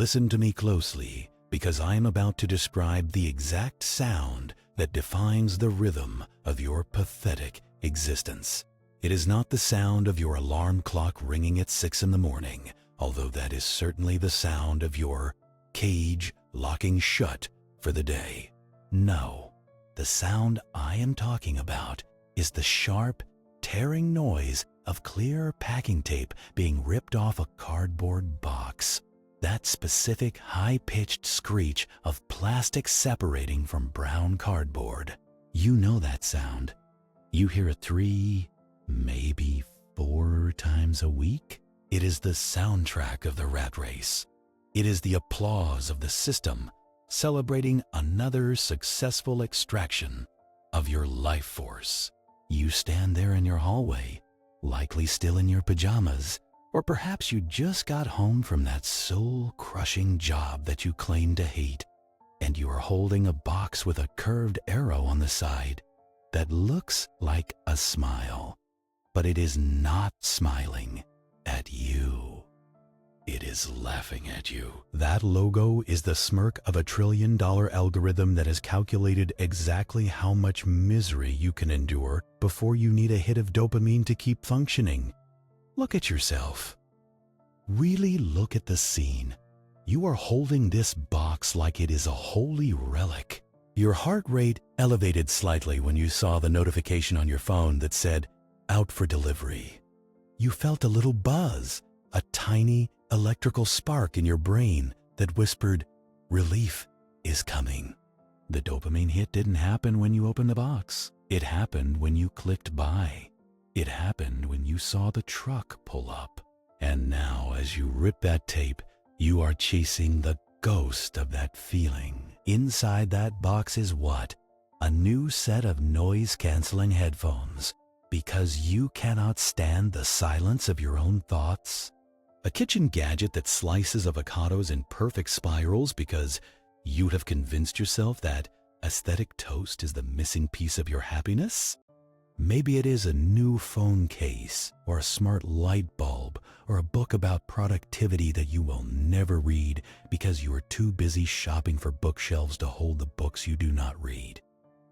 Listen to me closely, because I am about to describe the exact sound that defines the rhythm of your pathetic existence. It is not the sound of your alarm clock ringing at 6 in the morning, although that is certainly the sound of your cage locking shut for the day. No, the sound I am talking about is the sharp, tearing noise of clear packing tape being ripped off a cardboard box. That specific high-pitched screech of plastic separating from brown cardboard. You know that sound. You hear it 3, maybe 4 times a week. It is the soundtrack of the rat race. It is the applause of the system celebrating another successful extraction of your life force. You stand there in your hallway, likely still in your pajamas, or perhaps you just got home from that soul-crushing job that you claim to hate, and you are holding a box with a curved arrow on the side that looks like a smile, but it is not smiling at you. It is laughing at you. That logo is the smirk of a $1 trillion algorithm that has calculated exactly how much misery you can endure before you need a hit of dopamine to keep functioning. Look at yourself. Really look at the scene. You are holding this box like it is a holy relic. Your heart rate elevated slightly when you saw the notification on your phone that said, "Out for delivery." You felt a little buzz, a tiny electrical spark in your brain that whispered, "Relief is coming." The dopamine hit didn't happen when you opened the box. It happened when you clicked buy. It happened when you saw the truck pull up. And now, as you rip that tape, you are chasing the ghost of that feeling. Inside that box is what? A new set of noise-canceling headphones, because you cannot stand the silence of your own thoughts. A kitchen gadget that slices avocados in perfect spirals because you'd have convinced yourself that aesthetic toast is the missing piece of your happiness? Maybe it is a new phone case, or a smart light bulb, or a book about productivity that you will never read because you are too busy shopping for bookshelves to hold the books you do not read.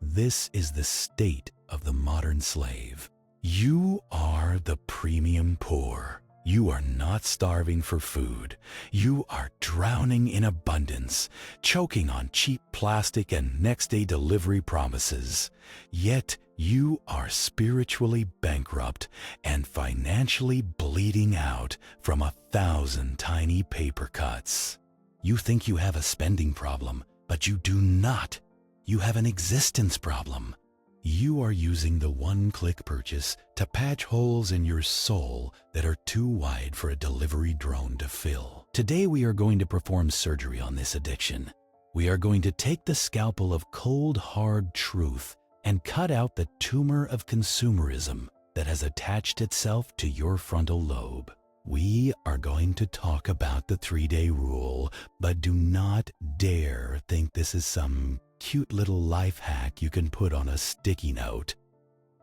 This is the state of the modern slave. You are the premium poor. You are not starving for food. You are drowning in abundance, choking on cheap plastic and next-day delivery promises. Yet you are spiritually bankrupt and financially bleeding out from 1,000 tiny paper cuts. You think you have a spending problem, but you do not. You have an existence problem. You are using the one-click purchase to patch holes in your soul that are too wide for a delivery drone to fill. Today we are going to perform surgery on this addiction. We are going to take the scalpel of cold, hard truth and cut out the tumor of consumerism that has attached itself to your frontal lobe. We are going to talk about the 3-day rule, but do not dare think this is some cute little life hack you can put on a sticky note.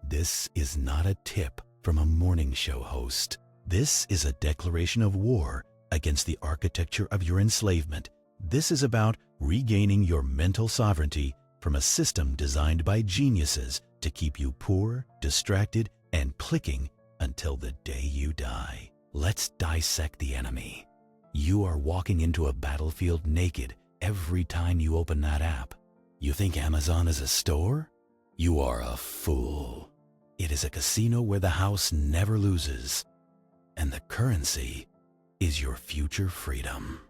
This is not a tip from a morning show host. This is a declaration of war against the architecture of your enslavement. This is about regaining your mental sovereignty from a system designed by geniuses to keep you poor, distracted, and clicking until the day you die. Let's dissect the enemy. You are walking into a battlefield naked every time you open that app. You think Amazon is a store? You are a fool. It is a casino where the house never loses, and the currency is your future freedom.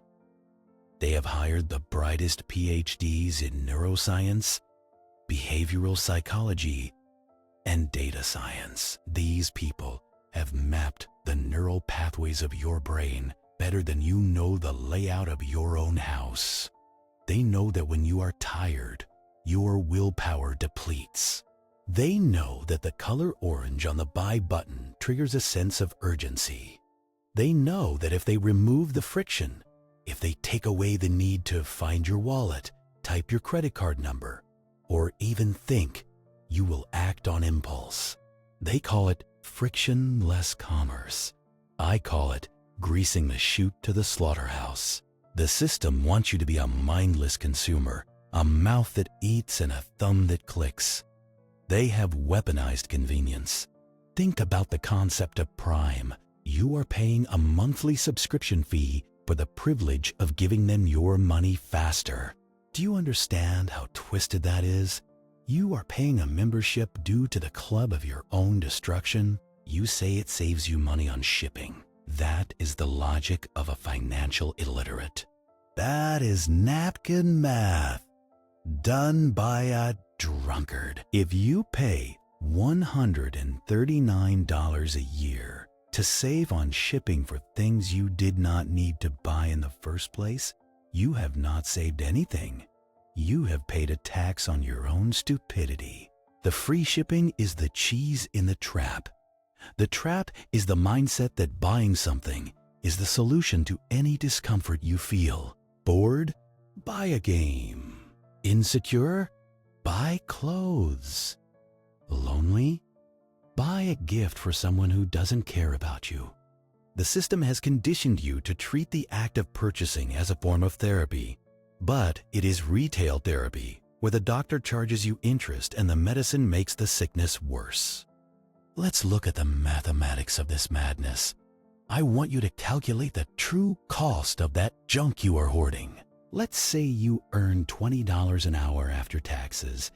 They have hired the brightest PhDs in neuroscience, behavioral psychology, and data science. These people have mapped the neural pathways of your brain better than you know the layout of your own house. They know that when you are tired, your willpower depletes. They know that the color orange on the buy button triggers a sense of urgency. They know that if they remove the friction, if they take away the need to find your wallet, type your credit card number, or even think, you will act on impulse. They call it frictionless commerce. I call it greasing the chute to the slaughterhouse. The system wants you to be a mindless consumer, a mouth that eats and a thumb that clicks. They have weaponized convenience. Think about the concept of Prime. You are paying a monthly subscription fee for the privilege of giving them your money faster. Do you understand how twisted that is? You are paying a membership due to the club of your own destruction. You say it saves you money on shipping. That is the logic of a financial illiterate. That is napkin math, done by a drunkard. If you pay $139 a year to save on shipping for things you did not need to buy in the first place, you have not saved anything. You have paid a tax on your own stupidity. The free shipping is the cheese in the trap. The trap is the mindset that buying something is the solution to any discomfort you feel. Bored? Buy a game. Insecure? Buy clothes. Lonely? Buy a gift for someone who doesn't care about you. The system has conditioned you to treat the act of purchasing as a form of therapy, but it is retail therapy, where the doctor charges you interest and the medicine makes the sickness worse. Let's look at the mathematics of this madness. I want you to calculate the true cost of that junk you are hoarding. Let's say you earn $20 an hour after taxes.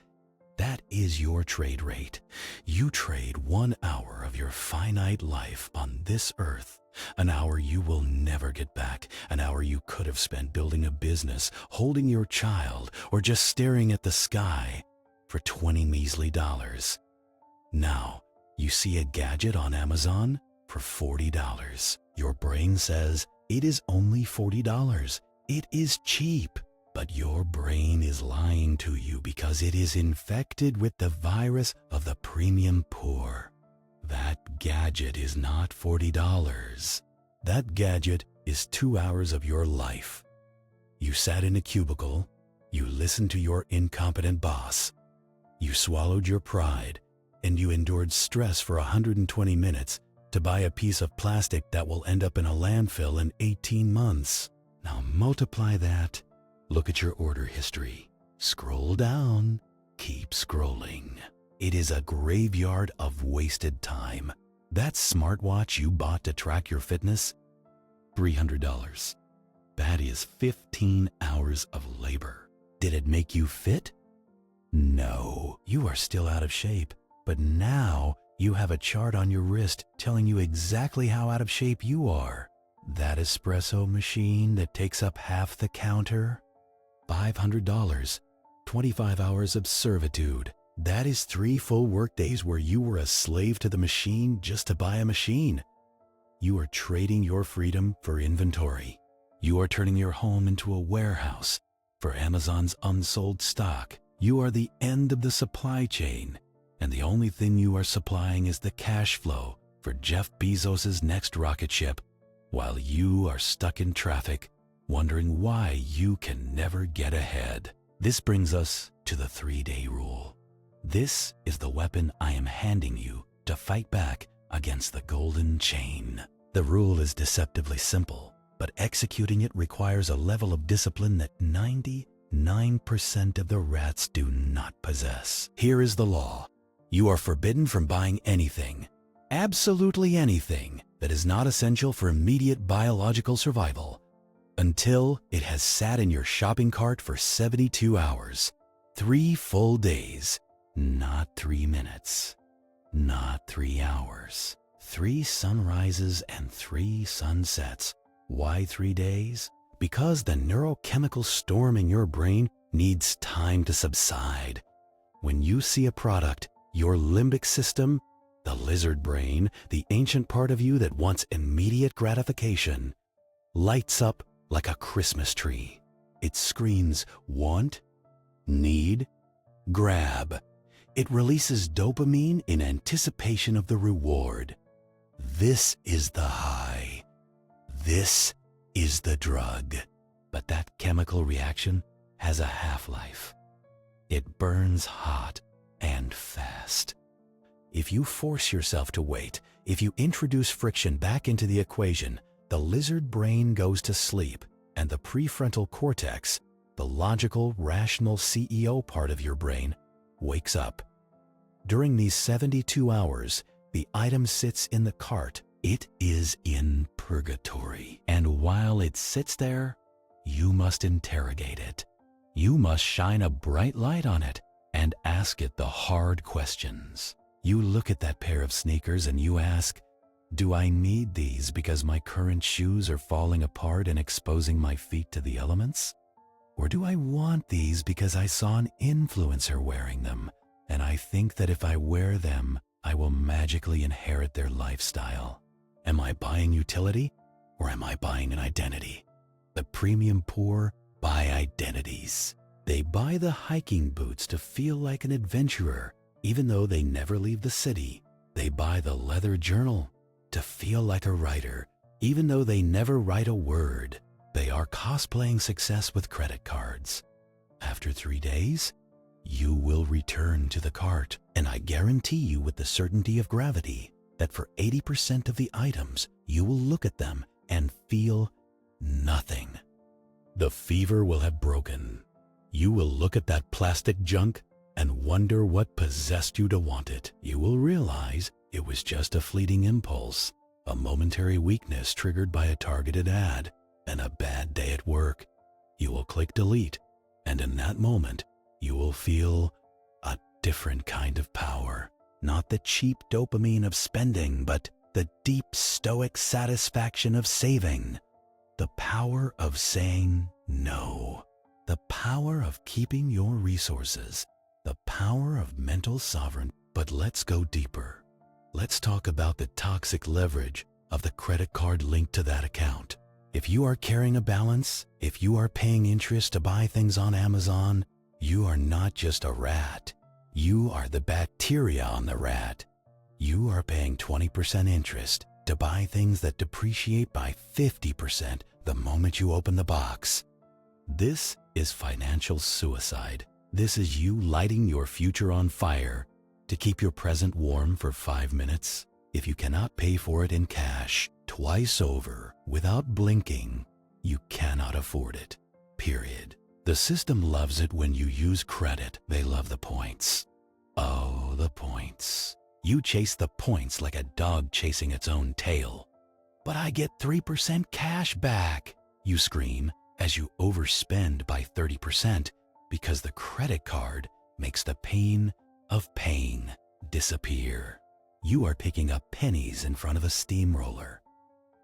That is your trade rate. You trade 1 hour of your finite life on this earth, an hour you will never get back, an hour you could have spent building a business, holding your child, or just staring at the sky, for 20 measly dollars. Now, you see a gadget on Amazon for $40. Your brain says it is only $40. It is cheap. But your brain is lying to you because it is infected with the virus of the premium poor. That gadget is not $40. That gadget is 2 hours of your life. You sat in a cubicle. You listened to your incompetent boss. You swallowed your pride, and you endured stress for 120 minutes to buy a piece of plastic that will end up in a landfill in 18 months. Now multiply that. Look at your order history. Scroll down. Keep scrolling. It is a graveyard of wasted time. That smartwatch you bought to track your fitness? $300. That is 15 hours of labor. Did it make you fit? No, you are still out of shape. But now you have a chart on your wrist telling you exactly how out of shape you are. That espresso machine that takes up half the counter? $500, 25 hours of servitude. That is 3 full workdays where you were a slave to the machine just to buy a machine. You are trading your freedom for inventory. You are turning your home into a warehouse for Amazon's unsold stock. You are the end of the supply chain, and the only thing you are supplying is the cash flow for Jeff Bezos's next rocket ship, while you are stuck in traffic wondering why you can never get ahead. This brings us to the 3-day rule. This is the weapon I am handing you to fight back against the golden chain. The rule is deceptively simple, but executing it requires a level of discipline that 99% of the rats do not possess. Here is the law. You are forbidden from buying anything, absolutely anything, that is not essential for immediate biological survival, until it has sat in your shopping cart for 72 hours, 3 full days, not 3 minutes, not 3 hours, 3 sunrises and 3 sunsets. Why 3 days? Because the neurochemical storm in your brain needs time to subside. When you see a product, your limbic system, the lizard brain, the ancient part of you that wants immediate gratification, lights up like a Christmas tree. It screams want, need, grab. It releases dopamine in anticipation of the reward. This is the high. This is the drug. But that chemical reaction has a half-life. It burns hot and fast. If you force yourself to wait, if you introduce friction back into the equation, the lizard brain goes to sleep. and the prefrontal cortex, the logical, rational CEO part of your brain, wakes up. During these 72 hours, the item sits in the cart. It is in purgatory. And while it sits there, you must interrogate it. You must shine a bright light on it and ask it the hard questions. You look at that pair of sneakers and you ask, do I need these because my current shoes are falling apart and exposing my feet to the elements? Or do I want these because I saw an influencer wearing them, and I think that if I wear them, I will magically inherit their lifestyle? Am I buying utility, or am I buying an identity? The premium poor buy identities. They buy the hiking boots to feel like an adventurer, even though they never leave the city. They buy the leather journal to feel like a writer, even though they never write a word. They are cosplaying success with credit cards. After 3 days, you will return to the cart, and I guarantee you with the certainty of gravity that for 80% of the items, you will look at them and feel nothing. The fever will have broken. You will look at that plastic junk and wonder what possessed you to want it. You will realize it was just a fleeting impulse, a momentary weakness triggered by a targeted ad, and a bad day at work. You will click delete, and in that moment, you will feel a different kind of power. Not the cheap dopamine of spending, but the deep stoic satisfaction of saving. The power of saying no. The power of keeping your resources. The power of mental sovereignty. But let's go deeper. Let's talk about the toxic leverage of the credit card linked to that account. If you are carrying a balance, if you are paying interest to buy things on Amazon, you are not just a rat. You are the bacteria on the rat. You are paying 20% interest to buy things that depreciate by 50% the moment you open the box. This is financial suicide. This is you lighting your future on fire to keep your present warm for 5 minutes. If you cannot pay for it in cash twice over without blinking, you cannot afford it. Period. The system loves it when you use credit. They love the points. Oh, the points. You chase the points like a dog chasing its own tail. But I get 3% cash back, you scream as you overspend by 30% because the credit card makes the pain of paying disappear. You are picking up pennies in front of a steamroller.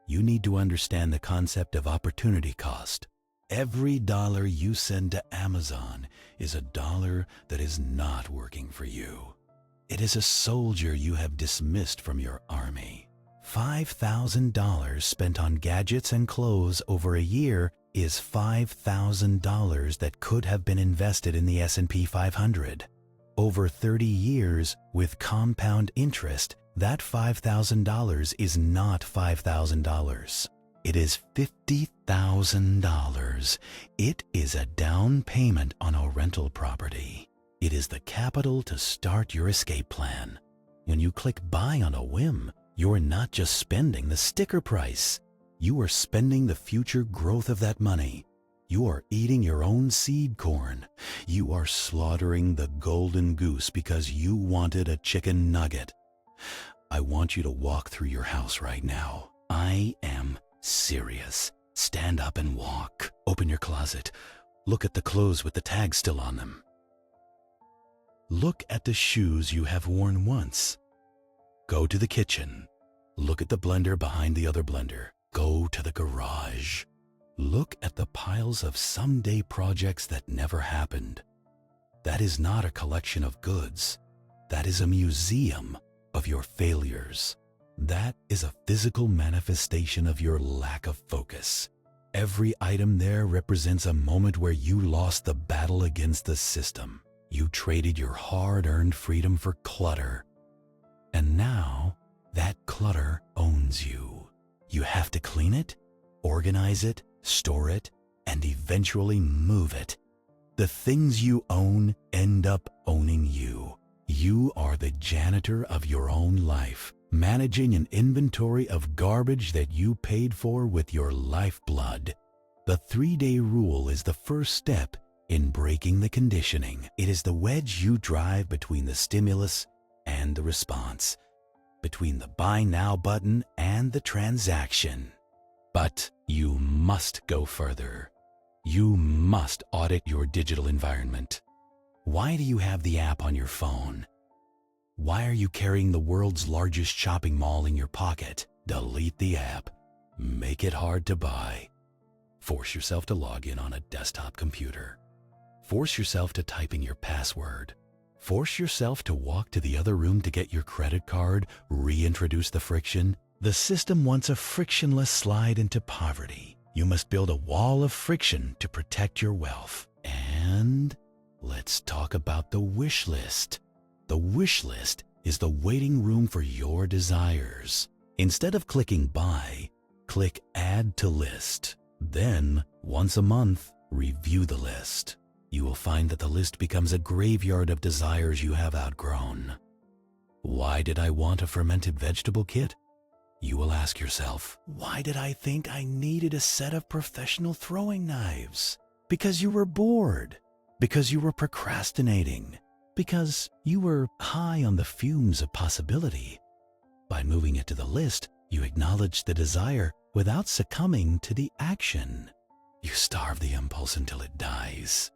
You need to understand the concept of opportunity cost. Every dollar you send to Amazon is a dollar that is not working for you. It is a soldier you have dismissed from your army. $5,000 spent on gadgets and clothes over a year is $5,000 that could have been invested in the S&P 500. Over 30 years with compound interest, that $5,000 is not $5,000. It is $50,000. It is a down payment on a rental property. It is the capital to start your escape plan. When you click buy on a whim, you're not just spending the sticker price. You are spending the future growth of that money. You are eating your own seed corn. You are slaughtering the golden goose because you wanted a chicken nugget. I want you to walk through your house right now. I am serious. Stand up and walk. Open your closet. Look at the clothes with the tag still on them. Look at the shoes you have worn once. Go to the kitchen. Look at the blender behind the other blender. Go to the garage. Look at the piles of someday projects that never happened. That is not a collection of goods. That is a museum of your failures. That is a physical manifestation of your lack of focus. Every item there represents a moment where you lost the battle against the system. You traded your hard-earned freedom for clutter. And now, that clutter owns you. You have to clean it, organize it, store it, and eventually move it. The things you own end up owning you. You are the janitor of your own life, managing an inventory of garbage that you paid for with your lifeblood. The 3-day rule is the first step in breaking the conditioning. It is the wedge you drive between the stimulus and the response, between the buy now button and the transaction. But you must go further. You must audit your digital environment. Why do you have the app on your phone? Why are you carrying the world's largest shopping mall in your pocket? Delete the app. Make it hard to buy. Force yourself to log in on a desktop computer. Force yourself to type in your password. Force yourself to walk to the other room to get your credit card, reintroduce the friction. The system wants a frictionless slide into poverty. You must build a wall of friction to protect your wealth. And let's talk about the wish list. The wish list is the waiting room for your desires. Instead of clicking buy, click add to list. Then, once a month, review the list. You will find that the list becomes a graveyard of desires you have outgrown. Why did I want a fermented vegetable kit? You will ask yourself, why did I think I needed a set of professional throwing knives? Because you were bored. Because you were procrastinating. Because you were high on the fumes of possibility. By moving it to the list, you acknowledge the desire without succumbing to the action. You starve the impulse until it dies.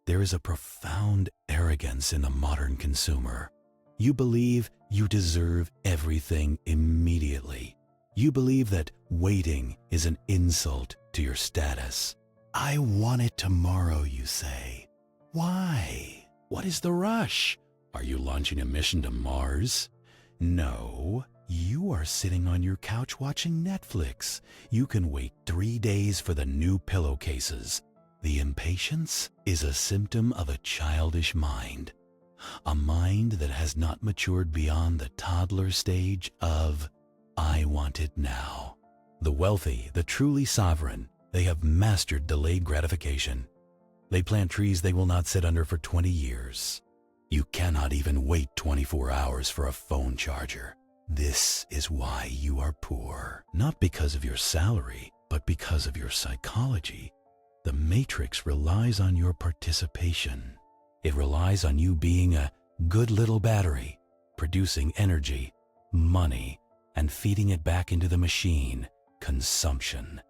There is a profound arrogance in the modern consumer. You believe you deserve everything immediately. You believe that waiting is an insult to your status. I want it tomorrow, you say. Why? What is the rush? Are you launching a mission to Mars? No, you are sitting on your couch watching Netflix. You can wait 3 days for the new pillowcases. The impatience is a symptom of a childish mind. A mind that has not matured beyond the toddler stage of, I want it now. The wealthy, the truly sovereign, they have mastered delayed gratification. They plant trees they will not sit under for 20 years. You cannot even wait 24 hours for a phone charger. This is why you are poor. Not because of your salary, but because of your psychology. The matrix relies on your participation. It relies on you being a good little battery, producing energy, money, and feeding it back into the machine, consumption.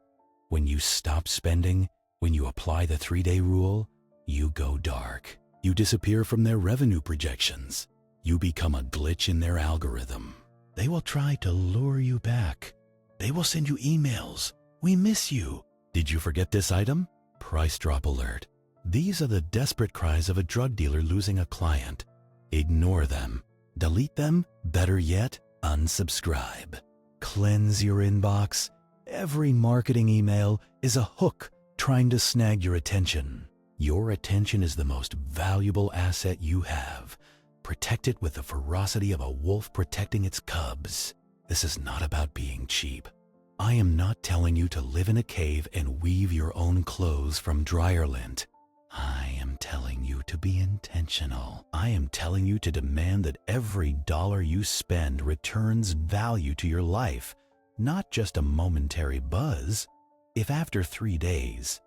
When you stop spending, when you apply the 3-day rule, you go dark. You disappear from their revenue projections. You become a glitch in their algorithm. They will try to lure you back. They will send you emails. We miss you. Did you forget this item? Price drop alert. These are the desperate cries of a drug dealer losing a client. Ignore them. Delete them. Better yet, unsubscribe. Cleanse your inbox. Every marketing email is a hook trying to snag your attention. Your attention is the most valuable asset you have. Protect it with the ferocity of a wolf protecting its cubs. This is not about being cheap. I am not telling you to live in a cave and weave your own clothes from dryer lint. I am telling you to be intentional. I am telling you to demand that every dollar you spend returns value to your life, not just a momentary buzz. If after 3 days,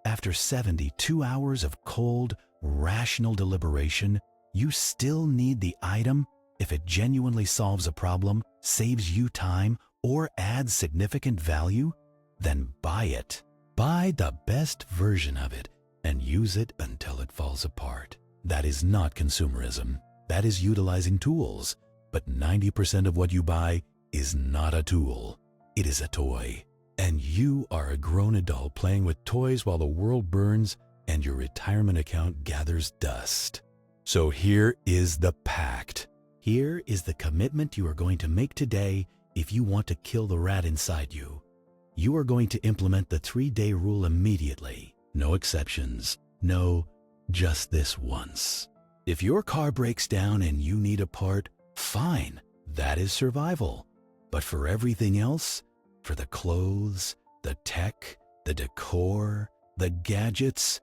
after 72 hours of cold, rational deliberation, you still need the item, if it genuinely solves a problem, saves you time, or adds significant value, then buy it. Buy the best version of it and use it until it falls apart. That is not consumerism. That is utilizing tools. But 90% of what you buy is not a tool. It is a toy. And you are a grown adult playing with toys while the world burns and your retirement account gathers dust. So here is the pact. Here is the commitment you are going to make today if you want to kill the rat inside you. You are going to implement the 3-day rule immediately. No exceptions. No, just this once. If your car breaks down and you need a part, fine. That is survival. But for everything else, for the clothes, the tech, the decor, the gadgets,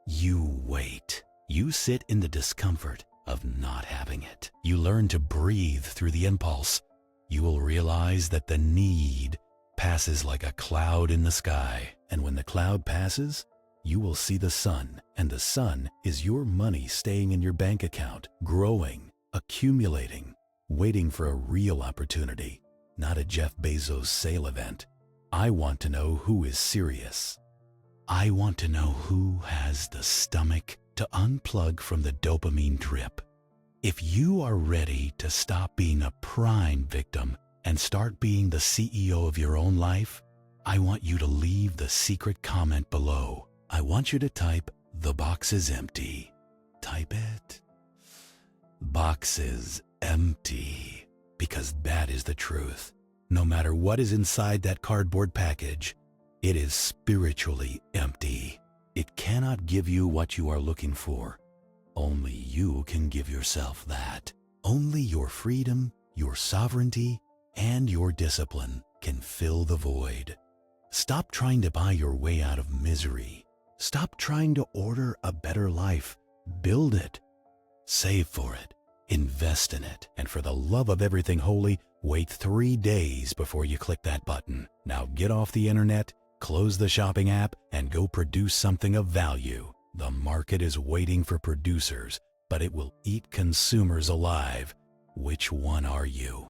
you wait. You sit in the discomfort of not having it. You learn to breathe through the impulse. You will realize that the need passes like a cloud in the sky, and when the cloud passes, you will see the sun, and the sun is your money staying in your bank account, growing, accumulating, waiting for a real opportunity, not a Jeff Bezos sale event. I want to know who is serious. I want to know who has the stomach to unplug from the dopamine trip. If you are ready to stop being a prime victim and start being the CEO of your own life, I want you to leave the secret comment below. I want you to type, "The box is empty." Type it. Box is empty. Because that is the truth. No matter what is inside that cardboard package, it is spiritually empty. It cannot give you what you are looking for. Only you can give yourself that. Only your freedom, your sovereignty, and your discipline can fill the void. Stop trying to buy your way out of misery. Stop trying to order a better life. Build it. Save for it. Invest in it. And for the love of everything holy, wait 3 days before you click that button. Now get off the internet, close the shopping app, and go produce something of value. The market is waiting for producers, but it will eat consumers alive. Which one are you?